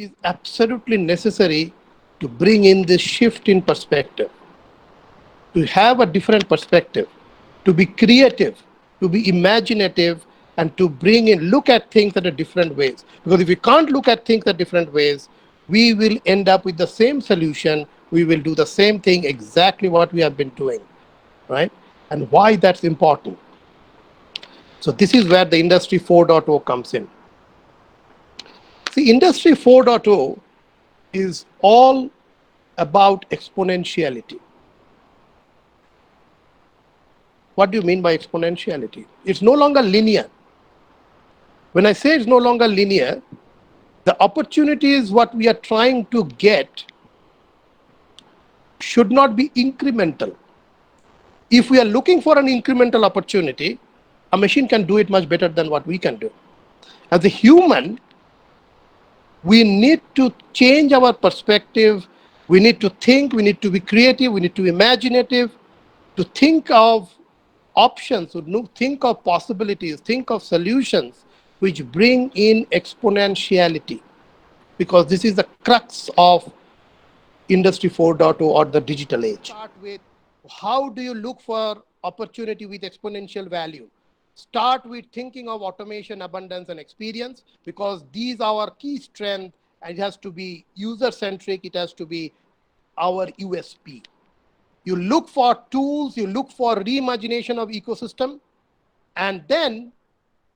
is absolutely necessary to bring in this shift in perspective, to have a different perspective, to be creative, to be imaginative, and to bring in, look at things at a different ways. Because if we can't look at things at different ways, we will end up with the same solution. We will do the same thing, exactly what we have been doing, right? And why that's important. So this is where the Industry 4.0 comes in. See, Industry 4.0 is all about exponentiality. What do you mean by exponentiality? It's no longer linear. When I say it's no longer linear, the opportunities what we are trying to get should not be incremental. If we are looking for an incremental opportunity, a machine can do it much better than what we can do. As a human, we need to change our perspective. We need to think, we need to be creative, we need to be imaginative, to think of options, to think of possibilities, think of solutions which bring in exponentiality. Because this is the crux of Industry 4.0 or the digital age. Start with, how do you look for opportunity with exponential value? Start with thinking of automation, abundance, and experience, because these are our key strength, and it has to be user-centric, it has to be our USP. You look for tools, you look for reimagination of ecosystem, and then,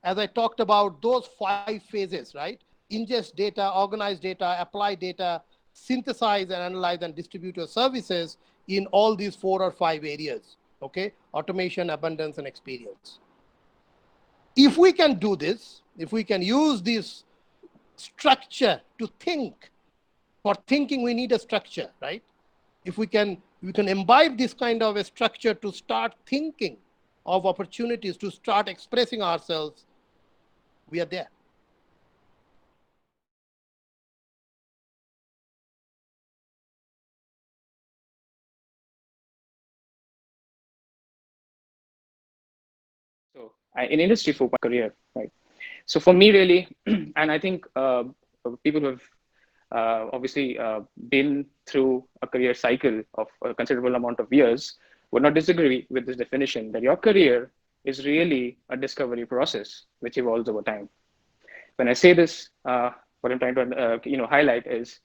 as I talked about, those 5 phases, right? Ingest data, organize data, apply data, synthesize and analyze and distribute your services in all these 4 or 5 areas, okay? Automation, abundance, and experience. If we can do this, if we can use this structure to think, for thinking we need a structure, right? If we can imbibe this kind of a structure to start thinking of opportunities, to start expressing ourselves, we are there. So in Industry 4.0 career, right? So for me, really, and I think people who have obviously been through a career cycle of a considerable amount of years would not disagree with this definition that your career is really a discovery process which evolves over time. When I say this, what I'm trying to highlight is,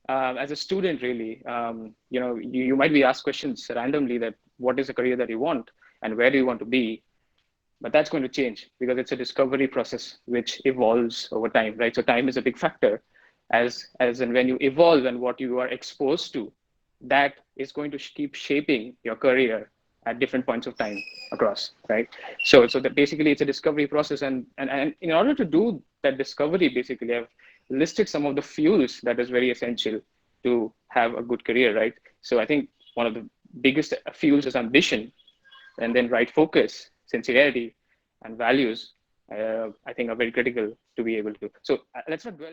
as a student, really, you might be asked questions randomly that what is the career that you want and where do you want to be, but that's going to change because it's a discovery process which evolves over time, right? So time is a big factor, as and when you evolve and what you are exposed to, that is going to keep shaping your career at different points of time across, right? So that basically it's a discovery process, and in order to do that discovery, basically I've listed some of the fuels that is very essential to have a good career, right? So I think one of the biggest fuels is ambition, and then right focus, sincerity, and values, I think are very critical to be able to. So let's not dwell